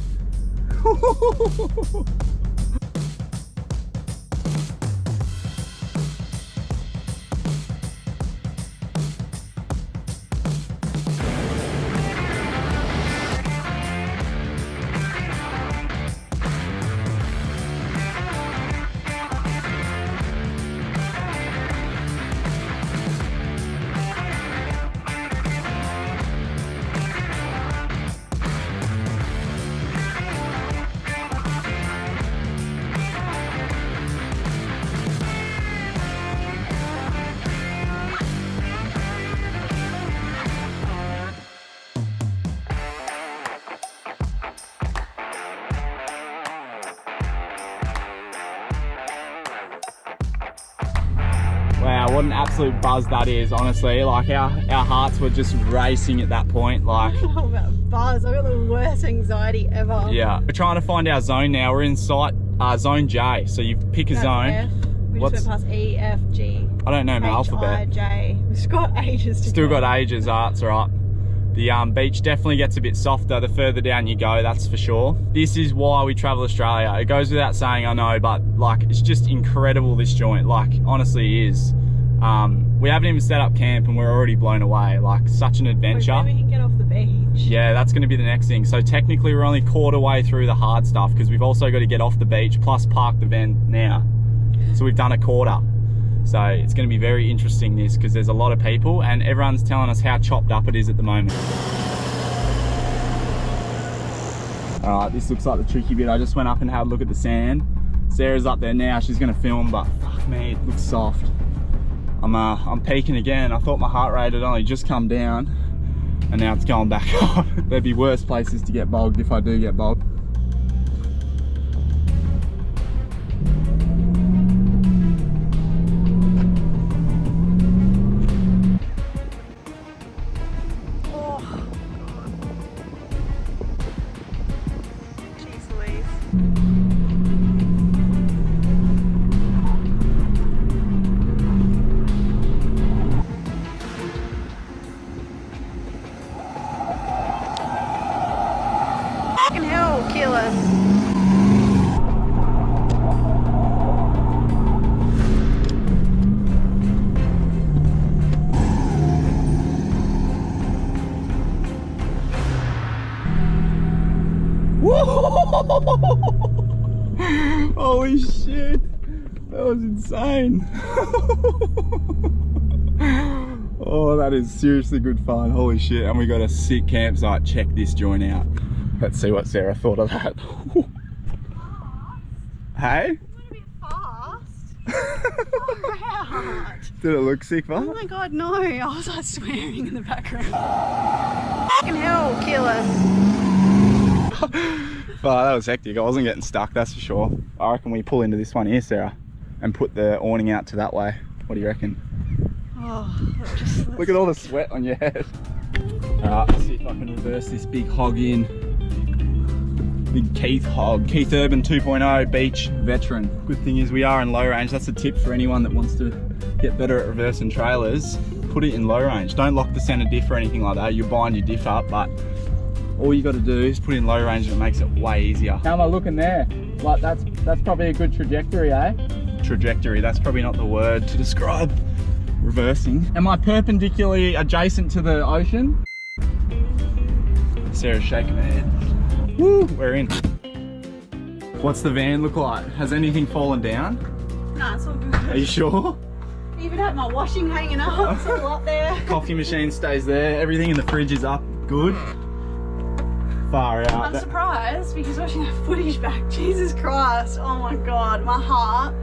Wow, what an absolute buzz that is, honestly. Like, our hearts were just racing at that point. Like, I don't know about buzz. I've got the worst anxiety ever. Yeah, we're trying to find our zone now. We're in sight, zone J. So you pick a zone. F. We just went past E, F, G. I don't know my alphabet. I, J. We've just got ages to Still go. got ages, that's alright. The beach definitely gets a bit softer the further down you go, that's for sure. This is why we travel Australia. It goes without saying, I know, but like, it's just incredible, this joint. Like, honestly it is. We haven't even set up camp and we're already blown away. Like, such an adventure. Maybe we can get off the beach. Yeah, that's going to be the next thing. So technically we're only quarter way through the hard stuff because we've also got to get off the beach plus park the van now. So we've done a quarter. So it's going to be very interesting this, because there's a lot of people and everyone's telling us how chopped up it is at the moment. All right, this looks like the tricky bit. I just went up and had a look at the sand. Sarah's up there now, she's going to film, but fuck me, it looks soft. I'm peaking again. I thought my heart rate had only just come down and now it's going back up. There'd be worse places to get bogged if I do get bogged. Holy shit, that was insane. Oh, that is seriously good fun. Holy shit, and we got a sick campsite. Check this joint out. Let's see what Sarah thought of that. Hey? It went a bit fast. Alright. Did it look sick, Oh bud? my god, no. I was like swearing in the background. Fucking hell, Keelan. Well, that was hectic. I wasn't getting stuck, that's for sure. I reckon we pull into this one here, Sarah, and put the awning out to that way. What do you reckon? Oh, Look at all the sweat on your head. Alright, let's see if I can reverse this big hog in. Big Keith hog. Keith Urban 2.0 beach veteran. Good thing is we are in low range. That's a tip for anyone that wants to get better at reversing trailers. Put it in low range. Don't lock the center diff or anything like that. You'll bind your diff up, but all you got to do is put it in low range and it makes it way easier. How am I looking there? Like that's probably a good trajectory, eh? Trajectory, that's probably not the word to describe reversing. Am I perpendicularly adjacent to the ocean? Sarah's shaking her head. Woo, we're in. What's the van look like? Has anything fallen down? No, it's all good. Are you sure? Even had my washing hanging up, it's all up there. Coffee machine stays there. Everything in the fridge is up. Good. Far out. I'm surprised because watching that footage back, Jesus Christ, oh my god, my heart.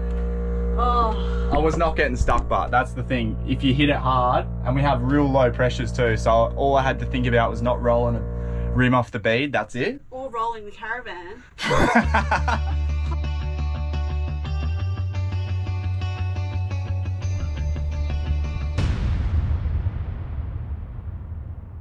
Oh. I was not getting stuck, but that's the thing. If you hit it hard, and we have real low pressures too, so all I had to think about was not rolling a rim off the bead, that's it. Or rolling the caravan.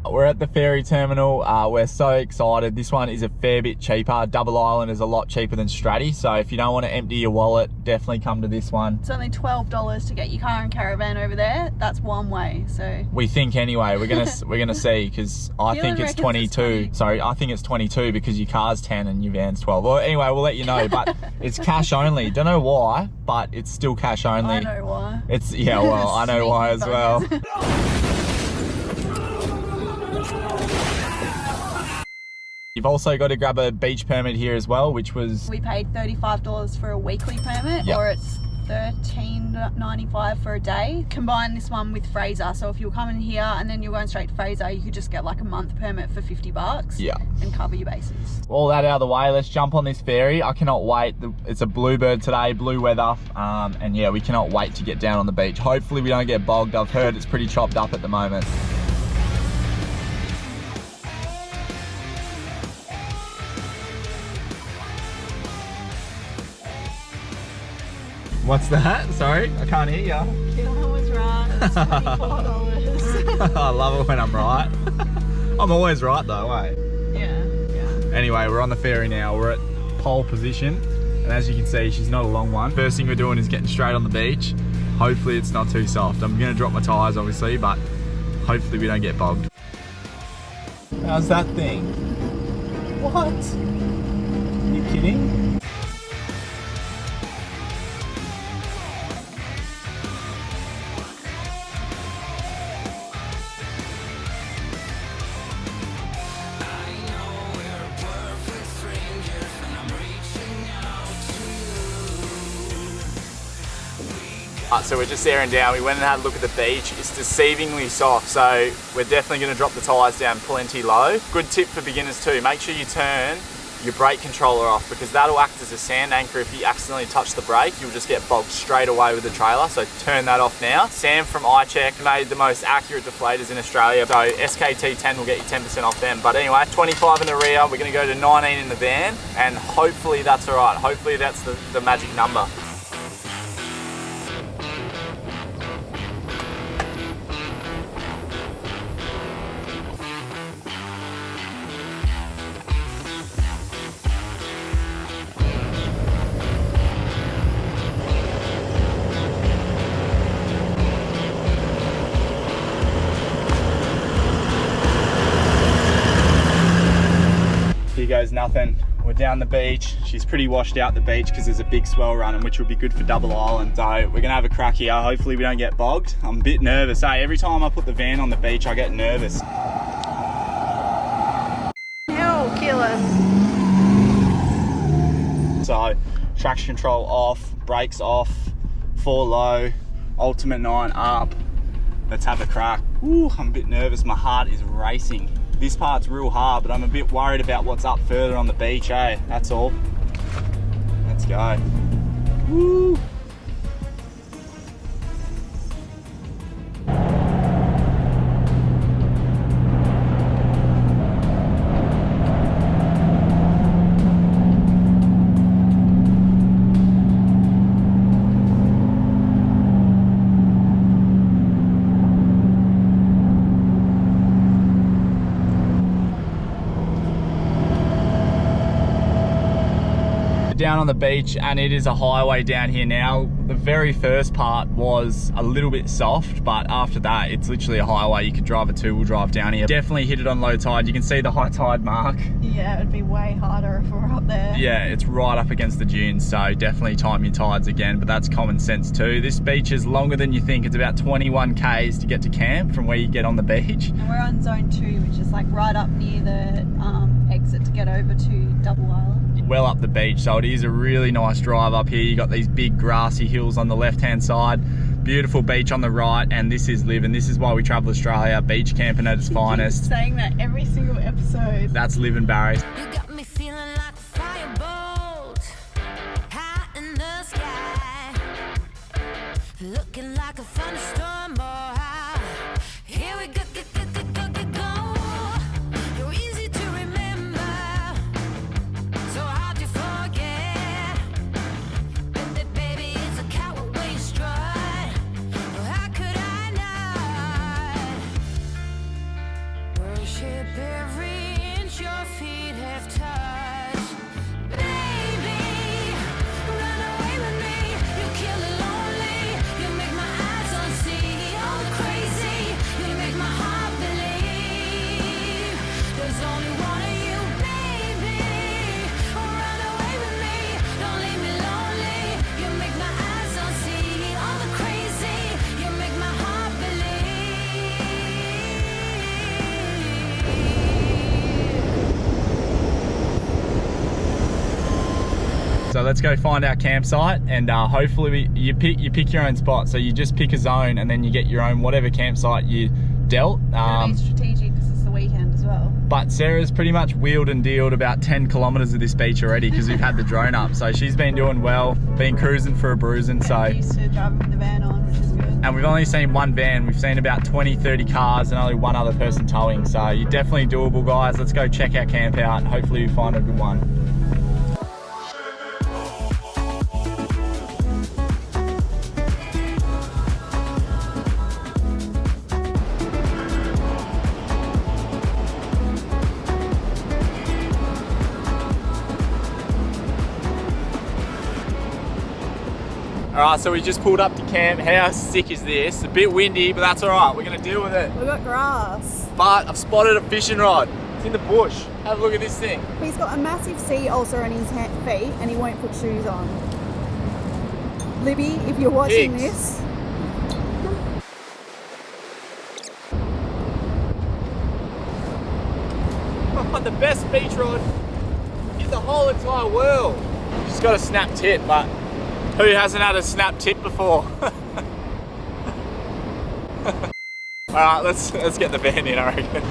We're at the ferry terminal. We're so excited. This one is a fair bit cheaper. Double Island is a lot cheaper than Stratty, so if you don't want to empty your wallet, definitely come to this one. It's only $12 to get your car and caravan over there. That's one way, so. We think anyway. We're gonna see, because I Keelan think it's reckons 22. it's 20. Sorry, I think it's 22 because your car's 10 and your van's 12. Well, anyway, we'll let you know. But it's cash only. Don't know why, but it's still cash only. I know why. It's well, I know why as well. You've also got to grab a beach permit here as well, which was... We paid $35 for a weekly permit, Yep. or it's $13.95 for a day. Combine this one with Fraser, so if you're coming here and then you're going straight to Fraser, you could just get like a month permit for $50 Yeah. and cover your bases. All that out of the way, let's jump on this ferry. I cannot wait. It's a bluebird today, blue weather, and yeah, we cannot wait to get down on the beach. Hopefully we don't get bogged. I've heard it's pretty chopped up at the moment. What's that? Sorry, I can't hear you. Keelan was right, it's $24. I love it when I'm right. I'm always right though, eh? Yeah. Anyway, we're on the ferry now. We're at pole position, and as you can see, she's not a long one. First thing we're doing is getting straight on the beach. Hopefully it's not too soft. I'm gonna drop my tires obviously, but hopefully we don't get bogged. How's that thing? What? Are you kidding? So we're just there and down. We went and had a look at the beach. It's deceivingly soft, so we're definitely going to drop the tyres down plenty low. Good tip for beginners too, make sure you turn your brake controller off, because that'll act as a sand anchor. If you accidentally touch the brake, you'll just get bogged straight away with the trailer, so turn that off now. Sam from iCheck made the most accurate deflators in Australia, so SKT10 will get you 10% off them. But anyway, 25 in the rear, we're going to go to 19 in the van, and hopefully that's all right. Hopefully that's the magic number. Here goes nothing. We're down the beach. She's pretty washed out the beach because there's a big swell running, which will be good for Double Island. So we're gonna have a crack here. Hopefully we don't get bogged. I'm a bit nervous. Hey, every time I put the van on the beach, I get nervous. Hell, Keelan. So traction control off, brakes off, 4 low, ultimate 9 up. Let's have a crack. Ooh, I'm a bit nervous. My heart is racing. This part's real hard, but I'm a bit worried about what's up further on the beach, eh? That's all. Let's go. Woo! down on the beach and it is a highway down here now. The very first part was a little bit soft, but after that it's literally a highway. You could drive a two-wheel drive down here. Definitely hit it on low tide. You can see the high tide mark. Yeah, it'd be way harder if we were up there. Yeah, it's right up against the dunes, so definitely time your tides again, but that's common sense too. This beach is longer than you think. It's about 21 k's to get to camp from where you get on the beach. And we're on zone 2, which is like right up near the exit to get over to Double Island. Well up the beach, so it is a really nice drive up here. You got these big grassy hills on the left hand side, beautiful beach on the right, and this is living. This is why we travel Australia, beach camping at its finest. Saying that every single episode. That's living, Barry. You got me feeling like a firebolt high in the sky, looking like a thunderstorm. Here we go, go. You're easy to remember, so hard to forget. But baby, it's a coward way you strut. How could I not worship every inch your feet have touched? Baby, run away with me. You kill it lonely. You make my eyes unsee. All crazy. You make my heart believe there's only one of you, baby. Run away with me. Don't leave me lonely. You make my eyes unsee. All crazy. You make my heart believe. So let's go find our campsite, and hopefully you pick your own spot. So you just pick a zone and then you get your own whatever campsite you dealt. It'll be strategic because it's the weekend as well. But Sarah's pretty much wheeled and dealed about 10 kilometres of this beach already because we've had the drone up. So she's been doing well, been cruising for a bruising. So, Used to driving with the van on, which is good. and we've only seen one van. We've seen about 20, 30 cars and only one other person towing. So you're definitely doable, guys. Let's go check our camp out and hopefully we find a good one. Alright, so we just pulled up to camp. How sick is this? A bit windy, but that's alright. We're going to deal with it. We've got grass. But I've spotted a fishing rod. It's in the bush. Have a look at this thing. He's got a massive sea ulcer on his feet and he won't put shoes on. Libby, if you're watching Pigs. this, The best beach rod in the whole entire world. She's got a snap tip, but who hasn't had a snap tip before? Alright, let's get the van in, I reckon.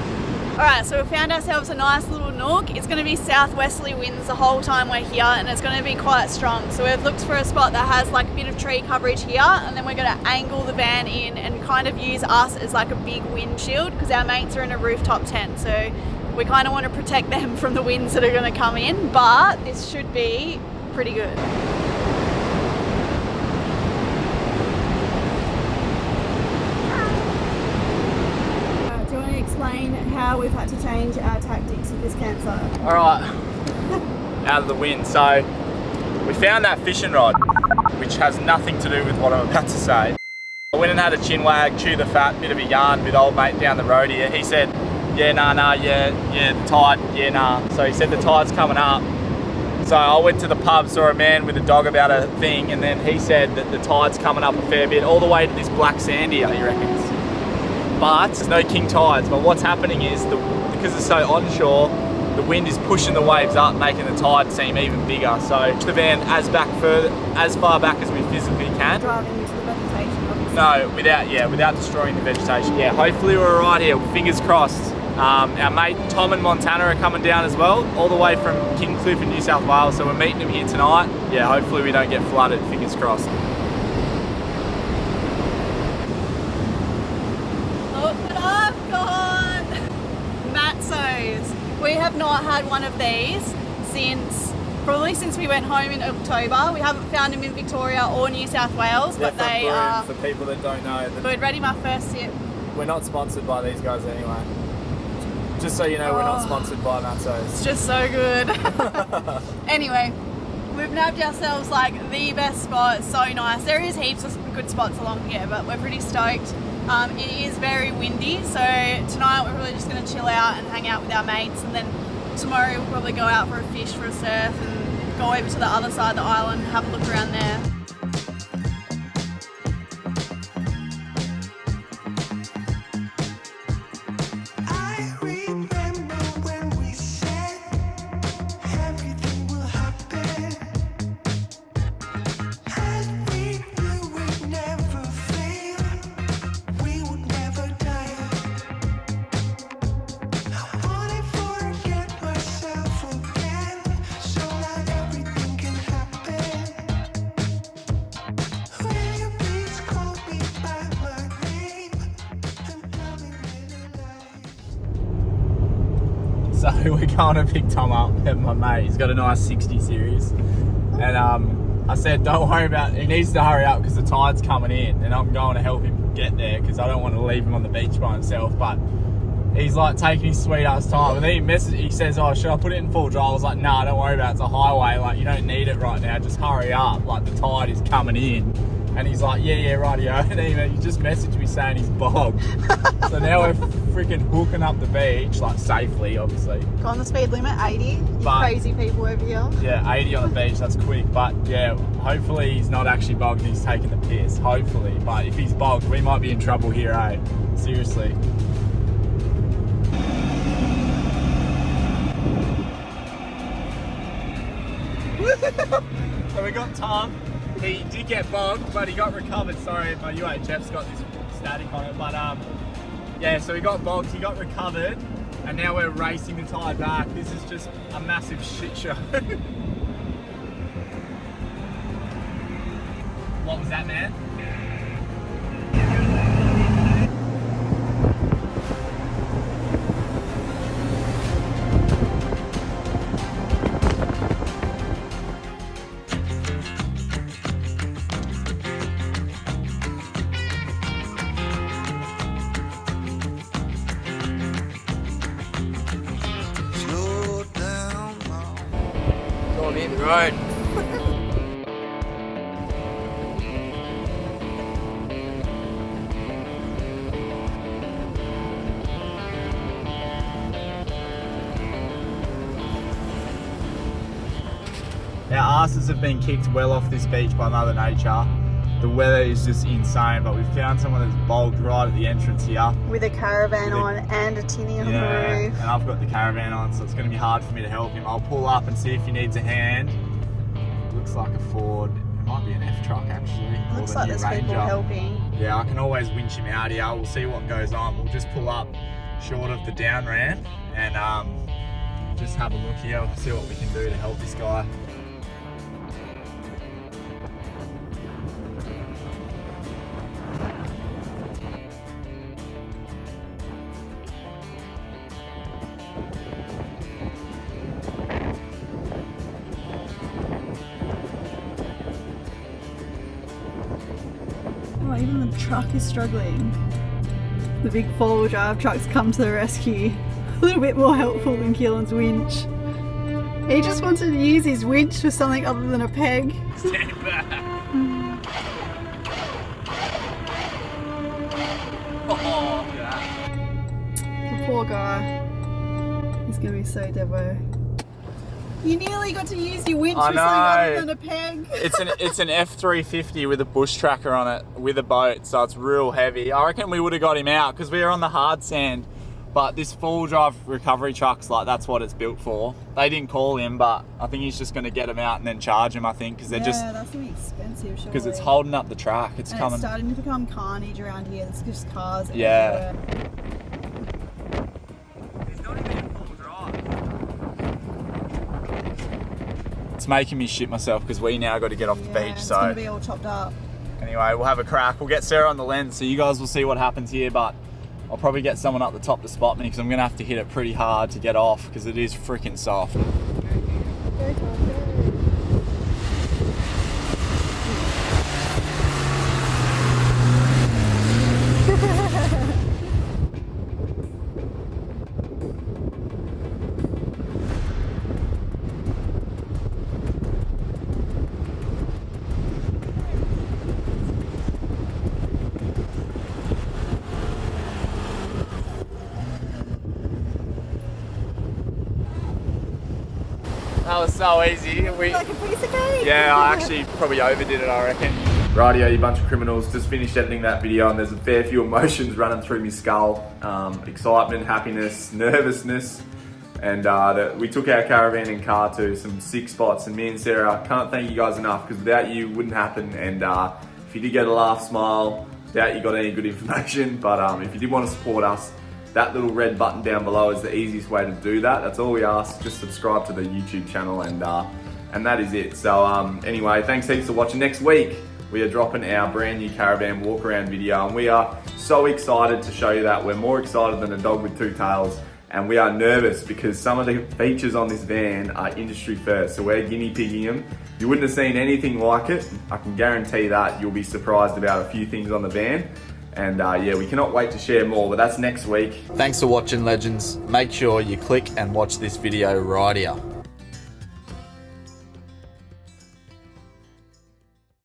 Alright, so we found ourselves a nice little nook. It's going to be southwesterly winds the whole time we're here and it's going to be quite strong. So we've looked for a spot that has like a bit of tree coverage here and then we're going to angle the van in and kind of use us as like a big windshield because our mates are in a rooftop tent. So we kind of want to protect them from the winds that are going to come in, but this should be pretty good. Do you want to explain how we've had to change our tactics with this campsite? Alright, out of the wind. So we found that fishing rod, which has nothing to do with what I'm about to say. I went and had a chin wag, chew the fat, bit of a yarn with old mate down the road here. He said, yeah, the tide, So he said the tide's coming up. So I went to the pub, saw a man with a dog about a thing, and then he said that the tide's coming up a fair bit, all the way to this black sand here, he reckons. But there's no king tides. But what's happening is, because it's so onshore, the wind is pushing the waves up, making the tide seem even bigger. So the van as far back as we physically can. Driving into the vegetation, obviously. No, without destroying the vegetation. Yeah, hopefully we're right here. Fingers crossed. Our mate Tom and Montana are coming down as well, all the way from Kingscliff in New South Wales. So we're meeting them here tonight. Yeah, hopefully we don't get flooded. Fingers crossed. Look what I've got! Matsos. We have not had one of these probably since we went home in October. We haven't found them in Victoria or New South Wales, but they are for people that don't know. good. Ready, my first sip. We're not sponsored by these guys anyway. Just so you know, we're not sponsored by Matsos. It's just so good. Anyway, We've nabbed ourselves like the best spot. So nice. There is heaps of good spots along here, but we're pretty stoked. It is very windy, so tonight we're really just going to chill out and hang out with our mates, and then tomorrow we'll probably go out for a fish, for a surf, and go over to the other side of the island and have a look around there. So we're going to pick Tom up and my mate. He's got a nice 60 series. And I said, don't worry about it. He needs to hurry up because the tide's coming in, and I'm going to help him get there because I don't want to leave him on the beach by himself. But he's like taking his sweet ass time. And then he says, oh, should I put it in full drive? I was like, nah, don't worry about it. It's a highway. Like, you don't need it right now. Just hurry up. Like, the tide is coming in. And he's like, yeah, rightio. And he just messaged me saying he's bogged. So now we're freaking hooking up the beach, like safely, obviously. Go on the speed limit, 80. You But- crazy people over here. Yeah, 80 on the beach, that's quick. But yeah, hopefully he's not actually bogged and he's taking the piss. Hopefully. But if he's bogged, we might be in trouble here, eh? Seriously. So we got Tom. He did get bogged, but he got recovered. Sorry, my UHF's got this static on it. But yeah, so he got bogged, he got recovered, and now we're racing the tide back. This is just a massive shit show. What was that, man? Going in the road. Our asses have been kicked well off this beach by Mother Nature. The weather is just insane, but we've found someone that's bogged right at the entrance here. With a caravan on and a tinny on the roof. And I've got the caravan on, so it's going to be hard for me to help him. I'll pull up and see if he needs a hand. Looks like a Ford. It might be an F truck actually. Looks or the like new there's people Ranger. helping. Yeah, I can always winch him out here. We'll see what goes on. We'll just pull up short of the down ramp and just have a look here. We'll see what we can do to help this guy. Oh, even the truck is struggling. The big four-wheel drive trucks come to the rescue. A little bit more helpful than Keelan's winch. He just wanted to use his winch for something other than a peg. Stand back. Oh, yeah. The poor guy. He's gonna be so devo. You nearly got to use your winch I for something other know. than a peg. It's an F350 with a bush tracker on it with a boat, so it's real heavy. I reckon we would have got him out because we were on the hard sand, but this full drive recovery truck's like, that's what it's built for. They didn't call him, but I think he's just going to get him out and then charge him, I think, because they're just, that's gonna be expensive, surely. because it's holding up the track. It's and coming. it's starting to become carnage around here. There's just cars Yeah. everywhere. He's not even in full drive. It's making me shit myself because we now got to get off the beach, It's so. gonna be all chopped up. Anyway, we'll have a crack. We'll get Sarah on the lens, so you guys will see what happens here, but I'll probably get someone up the top to spot me because I'm going to have to hit it pretty hard to get off because it is freaking soft. that was so easy. Like a piece of cake. Yeah, I actually probably overdid it, I reckon. Rightio, you bunch of criminals. Just finished editing that video and there's a fair few emotions running through my skull. Excitement, happiness, nervousness. And we took our caravan and car to some sick spots, and me and Sarah can't thank you guys enough, because without you it wouldn't happen. And if you did get a laugh, smile, doubt you got any good information, but if you did want to support us, that little red button down below is the easiest way to do that. That's all we ask. Just subscribe to the YouTube channel, and that is it. So anyway, thanks heaps for watching. Next week we are dropping our brand new caravan walk around video, and we are so excited to show you that. We're more excited than a dog with two tails, and we are nervous because some of the features on this van are industry first, so we're guinea pigging them. You wouldn't have seen anything like it. I can guarantee that. You'll be surprised about a few things on the van. And yeah, we cannot wait to share more, but that's next week. Thanks for watching, legends. Make sure you click and watch this video right here.